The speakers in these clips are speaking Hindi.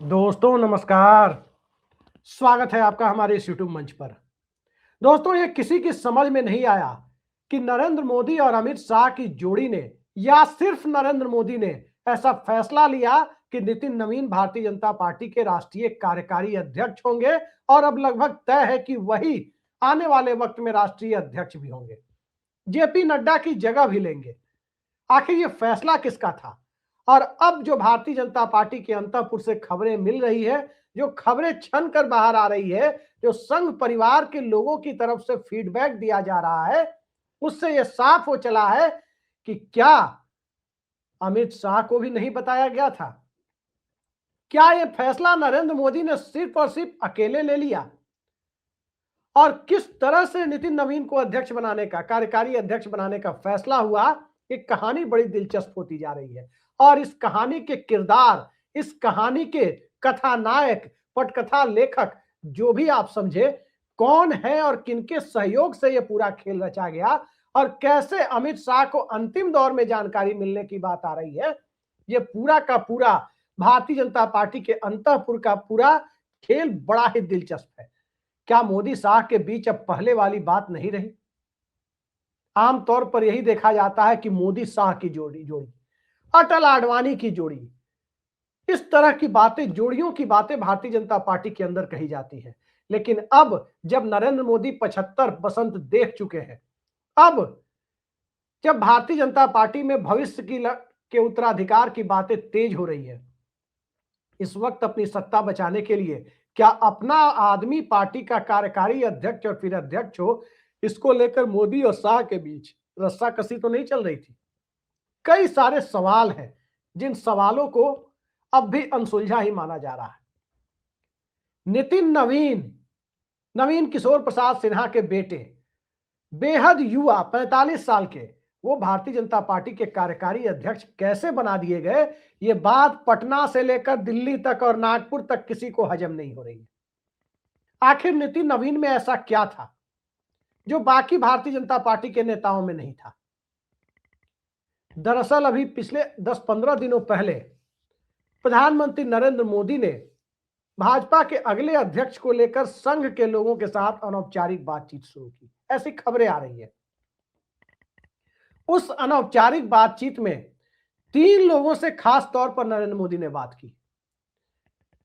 दोस्तों नमस्कार। स्वागत है आपका हमारे इस यूट्यूब मंच पर। दोस्तों, ये किसी की समझ में नहीं आया कि नरेंद्र मोदी और अमित शाह की जोड़ी ने या सिर्फ नरेंद्र मोदी ने ऐसा फैसला लिया कि नितिन नवीन भारतीय जनता पार्टी के राष्ट्रीय कार्यकारी अध्यक्ष होंगे और अब लगभग तय है कि वही आने वाले वक्त में राष्ट्रीय अध्यक्ष भी होंगे, जेपी नड्डा की जगह भी लेंगे। आखिर ये फैसला किसका था? और अब जो भारतीय जनता पार्टी के अंतःपुर से खबरें मिल रही है, जो खबरें छन कर बाहर आ रही है, जो संघ परिवार के लोगों की तरफ से फीडबैक दिया जा रहा है, उससे यह साफ हो चला है कि क्या अमित शाह को भी नहीं बताया गया था? क्या यह फैसला नरेंद्र मोदी ने सिर्फ और सिर्फ अकेले ले लिया? और किस तरह से नितिन नवीन को अध्यक्ष बनाने का, कार्यकारी अध्यक्ष बनाने का फैसला हुआ, एक कहानी बड़ी दिलचस्प होती जा रही है। और इस कहानी के किरदार, इस कहानी के कथानायक, पटकथा लेखक, जो भी आप समझे, कौन है और किनके सहयोग से यह पूरा खेल रचा गया और कैसे अमित शाह को अंतिम दौर में जानकारी मिलने की बात आ रही है, यह पूरा का पूरा भारतीय जनता पार्टी के अंतःपुर का पूरा खेल बड़ा ही दिलचस्प है। क्या मोदी शाह के बीच अब पहले वाली बात नहीं रही? आमतौर पर यही देखा जाता है कि मोदी शाह की जोड़ी जोड़ी अटल आडवाणी की जोड़ी, इस तरह की बातें, जोड़ियों की बातें भारतीय जनता पार्टी के अंदर कही जाती है। लेकिन अब जब नरेंद्र मोदी 75 बसंत देख चुके हैं, अब जब भारतीय जनता पार्टी में भविष्य के उत्तराधिकार की बातें तेज हो रही है, इस वक्त अपनी सत्ता बचाने के लिए क्या अपना आदमी पार्टी का कार्यकारी अध्यक्ष और फिर अध्यक्ष हो, इसको लेकर मोदी और शाह के बीच रस्साकसी तो नहीं चल रही थी? कई सारे सवाल हैं जिन सवालों को अब भी अनसुलझा ही माना जा रहा है। नितिन नवीन, नवीन किशोर प्रसाद सिन्हा के बेटे, बेहद युवा 45 साल के, वो भारतीय जनता पार्टी के कार्यकारी अध्यक्ष कैसे बना दिए गए, ये बात पटना से लेकर दिल्ली तक और नागपुर तक किसी को हजम नहीं हो रही है। आखिर नितिन नवीन में ऐसा क्या था जो बाकी भारतीय जनता पार्टी के नेताओं में नहीं था? दरअसल अभी पिछले 10-15 दिनों पहले प्रधानमंत्री नरेंद्र मोदी ने भाजपा के अगले अध्यक्ष को लेकर संघ के लोगों के साथ अनौपचारिक बातचीत शुरू की, ऐसी खबरें आ रही है। उस अनौपचारिक बातचीत में 3 लोगों से खास तौर पर नरेंद्र मोदी ने बात की।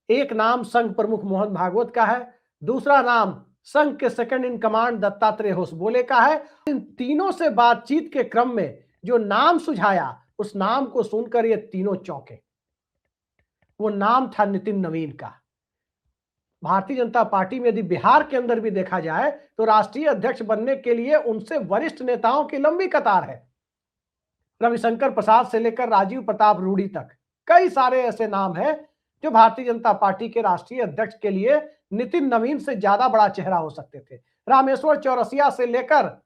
एक नाम संघ प्रमुख मोहन भागवत का है, दूसरा नाम संघ के second in command Dattatreya Hosabale का है। इन तीनों से बातचीत के क्रम में जो नाम सुझाया, उस नाम को सुनकर ये तीनों चौंके। वो नाम था नितिन नवीन का। भारतीय जनता पार्टी में यदि बिहार के अंदर भी देखा जाए तो राष्ट्रीय अध्यक्ष बनने के लिए उनसे वरिष्ठ नेताओं की लंबी कतार है। रविशंकर प्रसाद से लेकर राजीव प्रताप रूडी तक कई सारे ऐसे नाम हैं जो भारतीय जनता पार्टी के राष्ट्रीय अध्यक्ष के लिए नितिन नवीन से ज्यादा बड़ा चेहरा हो सकते थे। रामेश्वर चौरसिया से लेकर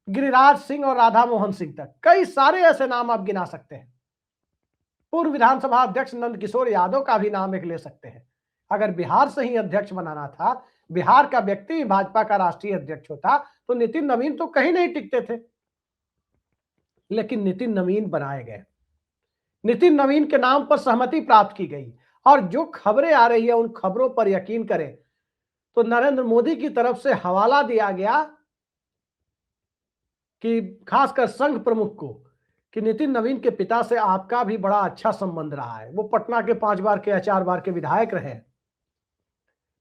गिरिराज सिंह और राधा मोहन सिंह तक कई सारे ऐसे नाम आप गिना सकते हैं। पूर्व विधानसभा अध्यक्ष नंद किशोर यादव का भी नाम एक ले सकते हैं। अगर बिहार से ही अध्यक्ष बनाना था, बिहार का व्यक्ति ही भाजपा का राष्ट्रीय अध्यक्ष होता, तो नितिन नवीन तो कहीं नहीं टिकते थे। लेकिन नितिन नवीन बनाए गए। नितिन नवीन के नाम पर सहमति प्राप्त की गई और जो खबरें आ रही है उन खबरों पर यकीन करें तो नरेंद्र मोदी की तरफ से हवाला दिया गया कि खासकर संघ प्रमुख को कि नितिन नवीन के पिता से आपका भी बड़ा अच्छा संबंध रहा है, वो पटना के 5 बार के या 4 बार के विधायक रहे हैं,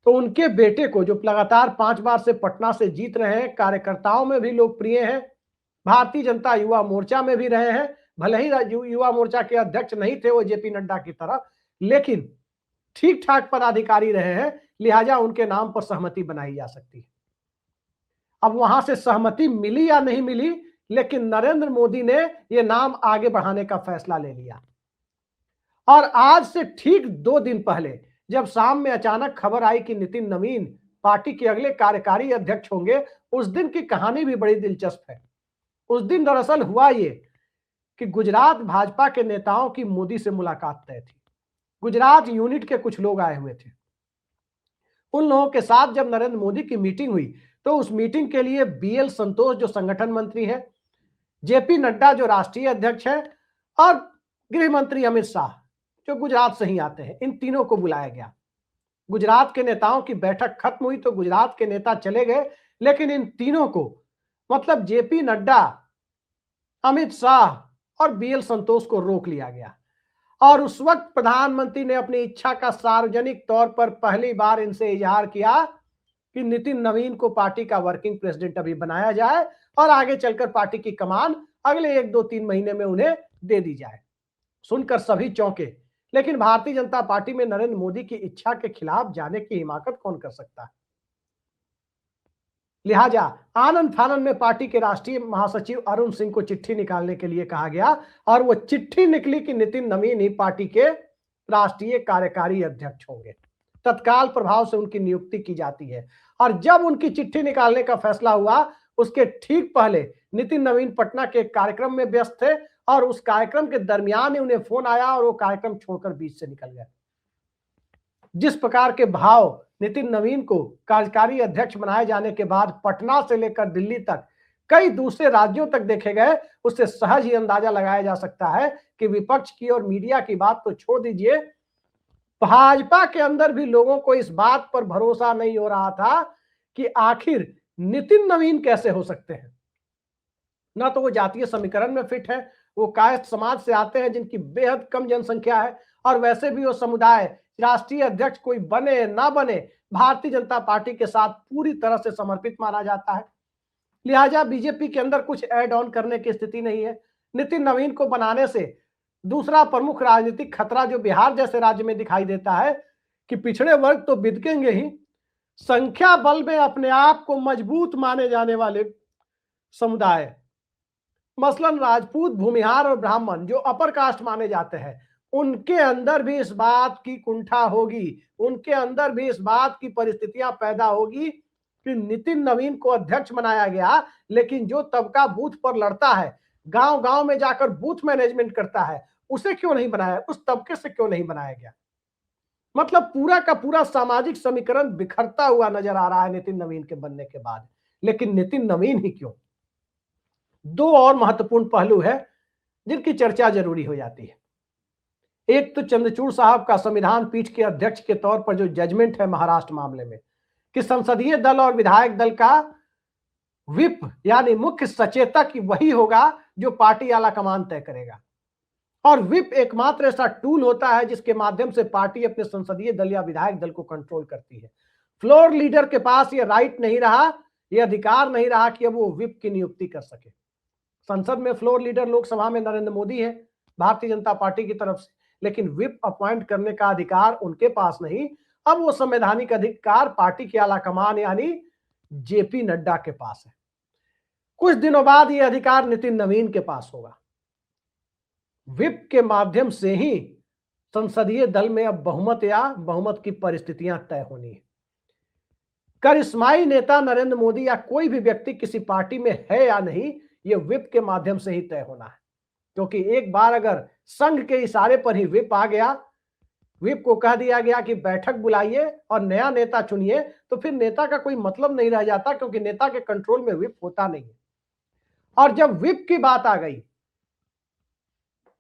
तो उनके बेटे को जो लगातार 5 बार से पटना से जीत रहे हैं, कार्यकर्ताओं में भी लोकप्रिय हैं, भारतीय जनता युवा मोर्चा में भी रहे हैं, भले ही युवा मोर्चा के अध्यक्ष नहीं थे वो जेपी नड्डा की तरह, लेकिन ठीक ठाक पदाधिकारी रहे हैं, लिहाजा उनके नाम पर सहमति बनाई जा सकती है। अब वहां से सहमति मिली या नहीं मिली, लेकिन नरेंद्र मोदी ने यह नाम आगे बढ़ाने का फैसला ले लिया। और आज से ठीक 2 दिन पहले जब शाम में अचानक खबर आई कि नितिन नवीन पार्टी के अगले कार्यकारी अध्यक्ष होंगे, उस दिन की कहानी भी बड़ी दिलचस्प है। उस दिन दरअसल हुआ ये कि गुजरात भाजपा के नेताओं की मोदी से मुलाकात तय थी। गुजरात यूनिट के कुछ लोग आए हुए थे। उन लोगों के साथ जब नरेंद्र मोदी की मीटिंग हुई तो उस मीटिंग के लिए बीएल संतोष जो संगठन मंत्री है, जेपी नड्डा जो राष्ट्रीय अध्यक्ष है और गृह मंत्री अमित शाह, जो गुजरात से ही आते हैं, इन तीनों को बुलाया गया। गुजरात के नेताओं की बैठक खत्म हुई तो गुजरात के नेता चले गए, लेकिन इन तीनों को मतलब जेपी नड्डा, अमित शाह और बीएल संतोष को रोक लिया गया। और उस वक्त प्रधानमंत्री ने अपनी इच्छा का सार्वजनिक तौर पर पहली बार इनसे इजहार किया कि नितिन नवीन को पार्टी का वर्किंग प्रेसिडेंट अभी बनाया जाए और आगे चलकर पार्टी की कमान अगले 1-2-3 महीने में उन्हें दे दी जाए। सुनकर सभी चौंके, लेकिन भारतीय जनता पार्टी में नरेंद्र मोदी की इच्छा के खिलाफ जाने की हिमाकत कौन कर सकता है। लिहाजा आनंद फानंद में पार्टी के राष्ट्रीय महासचिव अरुण सिंह को चिट्ठी निकालने के लिए कहा गया और वो चिट्ठी निकली कि नितिन नवीन ही पार्टी के राष्ट्रीय कार्यकारी अध्यक्ष होंगे। तत्काल प्रभाव से उनकी नियुक्ति की जाती है और जब उनकी चिट्ठी निकालने का फैसला हुआ उसके ठीक पहले नितिन नवीन पटना के कार्यक्रम में व्यस्त थे और उस कार्यक्रम के दरमियान ही उन्हें फोन आया और वो कार्यक्रम छोड़कर बीच से निकल गए। जिस प्रकार के भाव नितिन नवीन को कार्यकारी अध्यक्ष बनाए जाने के बाद पटना से लेकर दिल्ली तक कई दूसरे राज्यों तक देखे गए, उससे सहज ही अंदाजा लगाया जा सकता है कि विपक्ष की और मीडिया की बात तो छोड़ दीजिए, भाजपा के अंदर भी लोगों को इस बात पर भरोसा नहीं हो रहा था कि आखिर नितिन नवीन कैसे हो सकते हैं। ना तो वो जातीय समीकरण में फिट है, वो कायस्थ समाज से आते हैं जिनकी बेहद कम जनसंख्या है, और वैसे भी वो समुदाय राष्ट्रीय अध्यक्ष कोई बने ना बने भारतीय जनता पार्टी के साथ पूरी तरह से समर्पित माना जाता है। लिहाजा बीजेपी के अंदर कुछ ऐड ऑन करने की स्थिति नहीं है। नितिन नवीन को बनाने से दूसरा प्रमुख राजनीतिक खतरा जो बिहार जैसे राज्य में दिखाई देता है कि पिछड़े वर्ग तो बिदकेंगे ही, संख्या बल में अपने आप को मजबूत माने जाने वाले समुदाय मसलन राजपूत, भूमिहार और ब्राह्मण जो अपर कास्ट माने जाते हैं, उनके अंदर भी इस बात की कुंठा होगी, उनके अंदर भी इस बात की परिस्थितियां पैदा होगी कि नितिन नवीन को अध्यक्ष बनाया गया, लेकिन जो तबका बूथ पर लड़ता है, गांव गांव में जाकर बूथ मैनेजमेंट करता है, उसे क्यों नहीं बनाया, उस तबके से क्यों नहीं बनाया गया। मतलब पूरा का पूरा सामाजिक समीकरण बिखरता हुआ नजर आ रहा है नितिन नवीन के बनने के बाद। लेकिन नितिन नवीन ही क्यों, दो और महत्वपूर्ण पहलू है जिनकी चर्चा जरूरी हो जाती है। एक तो चंद्रचूड़ साहब का संविधान पीठ के अध्यक्ष के तौर पर जो जजमेंट है महाराष्ट्र मामले में कि संसदीय दल और विधायक दल का विप यानी मुख्य सचेतक वही होगा जो पार्टी आला कमान तय करेगा, और विप एकमात्र ऐसा टूल होता है जिसके माध्यम से पार्टी अपने संसदीय दल या विधायक दल को कंट्रोल करती है। फ्लोर लीडर के पास ये राइट नहीं रहा, ये अधिकार नहीं रहा कि अब वो विप की नियुक्ति कर सके। संसद में फ्लोर लीडर लोकसभा में नरेंद्र मोदी है भारतीय जनता पार्टी की तरफ से, लेकिन विप अपॉइंट करने का अधिकार उनके पास नहीं, अब वो संवैधानिक अधिकार पार्टी के आला कमान यानी जेपी नड्डा के पास है। कुछ दिनों बाद ये अधिकार नितिन नवीन के पास होगा। विप के माध्यम से ही संसदीय दल में अब बहुमत या बहुमत की परिस्थितियां तय होनी है। करिश्माई नेता नरेंद्र मोदी या कोई भी व्यक्ति किसी पार्टी में है या नहीं, ये विप के माध्यम से ही तय होना है, क्योंकि एक बार अगर संघ के इशारे पर ही विप आ गया, विप को कह दिया गया कि बैठक बुलाइए और नया नेता चुनिए, तो फिर नेता का कोई मतलब नहीं रह जाता, क्योंकि नेता के कंट्रोल में विप होता नहीं है। और जब विप की बात आ गई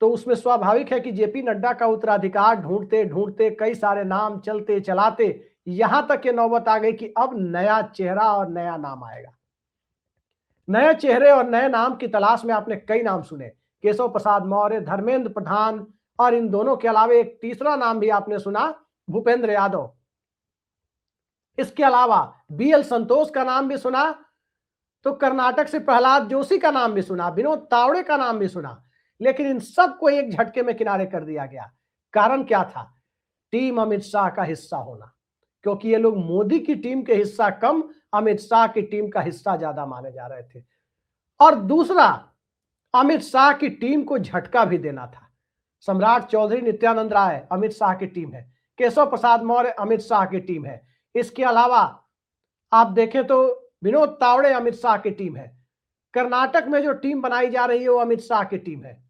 तो उसमें स्वाभाविक है कि जेपी नड्डा का उत्तराधिकार ढूंढते ढूंढते कई सारे नाम चलते चलाते यहां तक ये नौबत आ गई कि अब नया चेहरा और नया नाम आएगा। नए चेहरे और नए नाम की तलाश में आपने कई नाम सुने, केशव प्रसाद मौर्य, धर्मेंद्र प्रधान, और इन दोनों के अलावा एक तीसरा नाम भी आपने सुना, भूपेंद्र यादव। इसके अलावा बीएल संतोष का नाम भी सुना, तो कर्नाटक से प्रहलाद जोशी का नाम भी सुना, विनोद तावड़े का नाम भी सुना, लेकिन इन सबको एक झटके में किनारे कर दिया गया। कारण क्या था? टीम अमित शाह का हिस्सा होना, क्योंकि ये लोग मोदी की टीम के हिस्सा कम, अमित शाह की टीम का हिस्सा ज्यादा माने जा रहे थे। और दूसरा, अमित शाह की टीम को झटका भी देना था। सम्राट चौधरी, नित्यानंद राय अमित शाह की टीम है, केशव प्रसाद मौर्य अमित शाह की टीम है, इसके अलावा आप देखें तो विनोद तावड़े अमित शाह की टीम है। कर्नाटक में जो टीम बनाई जा रही है वो अमित शाह की टीम है।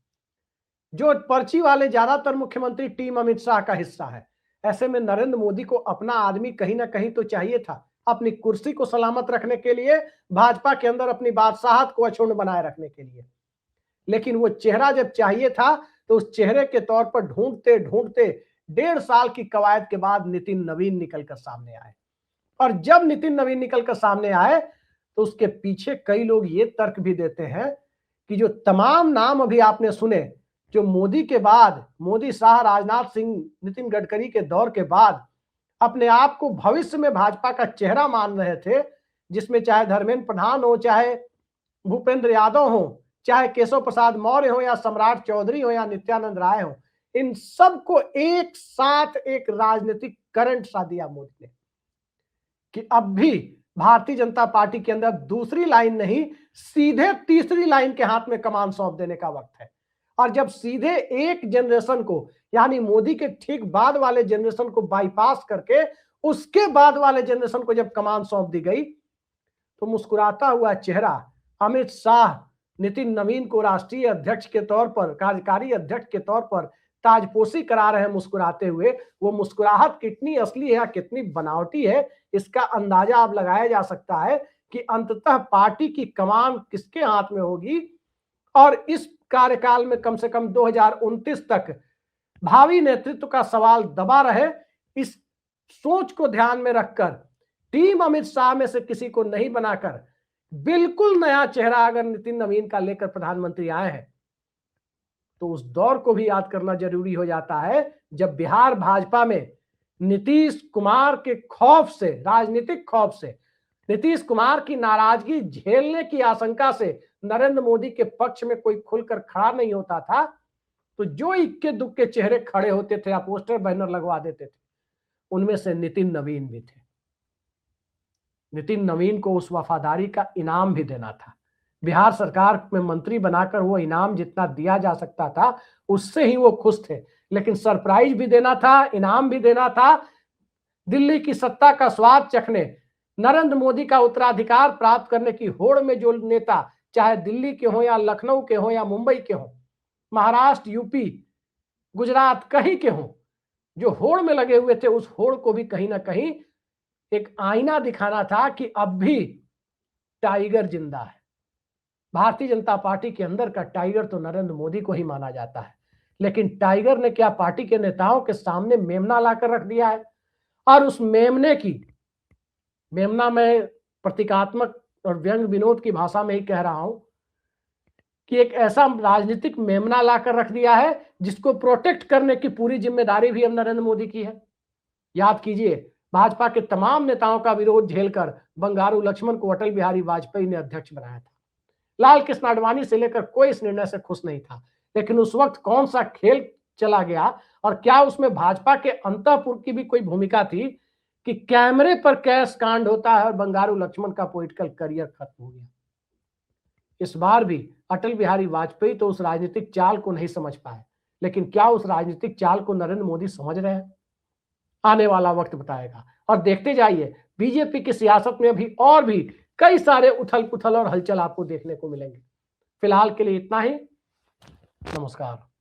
जो पर्ची वाले ज्यादातर मुख्यमंत्री टीम अमित शाह का हिस्सा है। ऐसे में नरेंद्र मोदी को अपना आदमी कहीं ना कहीं तो चाहिए था, अपनी कुर्सी को सलामत रखने के लिए, भाजपा के अंदर अपनी बादशाहत को अक्षुण्ण बनाए रखने के लिए। लेकिन वो चेहरा जब चाहिए था तो उस चेहरे के तौर पर ढूंढते ढूंढते 1.5 साल की कवायद के बाद नितिन नवीन निकलकर सामने आए। और जब नितिन नवीन निकलकर सामने आए तो उसके पीछे कई लोग ये तर्क भी देते हैं कि जो तमाम नाम अभी आपने सुने, जो मोदी के बाद, मोदी शाह, राजनाथ सिंह, नितिन गडकरी के दौर के बाद अपने आप को भविष्य में भाजपा का चेहरा मान रहे थे, जिसमें चाहे धर्मेंद्र प्रधान हो, चाहे भूपेंद्र यादव हो, चाहे केशव प्रसाद मौर्य हो, या सम्राट चौधरी हो, या नित्यानंद राय हो, इन सबको एक साथ एक राजनीतिक करंट सा दिया मोदी ने कि अब भी भारतीय जनता पार्टी के अंदर दूसरी लाइन नहीं, सीधे तीसरी लाइन के हाथ में कमान सौंप देने का वक्त है। और जब सीधे एक जनरेशन को, यानी मोदी के ठीक बाद वाले जनरेशन को बाईपास करके उसके बाद वाले जनरेशन को जब कमान सौंप दी गई, तो मुस्कुराता हुआ चेहरा अमित शाह नितिन नवीन को राष्ट्रीय अध्यक्ष के तौर पर, कार्यकारी अध्यक्ष के तौर पर ताजपोशी करा रहे हैं मुस्कुराते हुए। वो मुस्कुराहट कितनी असली है या कितनी बनावटी है, इसका अंदाजा अब लगाया जा सकता है कि अंततः पार्टी की कमान किसके हाथ में होगी। और इस कार्यकाल में कम से कम 2029 तक भावी नेतृत्व का सवाल दबा रहे, इस सोच को ध्यान में रखकर टीम अमित शाह में से किसी को नहीं बनाकर बिल्कुल नया चेहरा अगर नितिन नवीन का लेकर प्रधानमंत्री आए हैं, तो उस दौर को भी याद करना जरूरी हो जाता है जब बिहार भाजपा में नीतीश कुमार के खौफ से, राजनीतिक खौफ से, नीतीश कुमार की नाराजगी झेलने की आशंका से नरेंद्र मोदी के पक्ष में कोई खुलकर खड़ा नहीं होता था, तो जो इक्के दुक्के चेहरे खड़े होते थे या पोस्टर बैनर लगवा देते थे, उनमें से नितिन नवीन भी थे। नितिन नवीन को उस वफादारी का इनाम भी देना था। बिहार सरकार में मंत्री बनाकर वो इनाम जितना दिया जा सकता था उससे ही वो खुश थे, लेकिन सरप्राइज भी देना था, इनाम भी देना था। दिल्ली की सत्ता का स्वाद चखने, नरेंद्र मोदी का उत्तराधिकार प्राप्त करने की होड़ में जो नेता, चाहे दिल्ली के हो या लखनऊ के हो या मुंबई के हो, महाराष्ट्र, यूपी, गुजरात, कहीं के हो, जो होड़ में लगे हुए थे, उस होड़ को भी कहीं ना कहीं एक आईना दिखाना था कि अब भी टाइगर जिंदा है। भारतीय जनता पार्टी के अंदर का टाइगर तो नरेंद्र मोदी को ही माना जाता है, लेकिन टाइगर ने क्या पार्टी के नेताओं के सामने मेमना लाकर रख दिया है। और उस मेमने की, मेमना मैं प्रतीकात्मक और व्यंग विनोद की भाषा में ही कह रहा हूं कि एक ऐसा राजनीतिक मेमना लाकर रख दिया है जिसको प्रोटेक्ट करने की पूरी जिम्मेदारी भी अब नरेंद्र मोदी की है। याद कीजिए, भाजपा के तमाम नेताओं का विरोध झेलकर बंगारू लक्ष्मण को अटल बिहारी वाजपेयी ने अध्यक्ष बनाया था। लाल कृष्ण आडवाणी से लेकर कोई इस निर्णय से खुश नहीं था, लेकिन उस वक्त कौन सा खेल चला गया, और क्या उसमें भाजपा के अंतःपुर की भी कोई भूमिका थी कि कैमरे पर कैश कांड होता है और बंगारू लक्ष्मण का पॉलिटिकल करियर खत्म हो गया। इस बार भी अटल बिहारी वाजपेयी तो उस राजनीतिक चाल को नहीं समझ पाए, लेकिन क्या उस राजनीतिक चाल को नरेंद्र मोदी समझ रहे हैं? आने वाला वक्त बताएगा। और देखते जाइए, बीजेपी की सियासत में अभी और भी कई सारे उथल पुथल और हलचल आपको देखने को मिलेंगे। फिलहाल के लिए इतना ही। नमस्कार।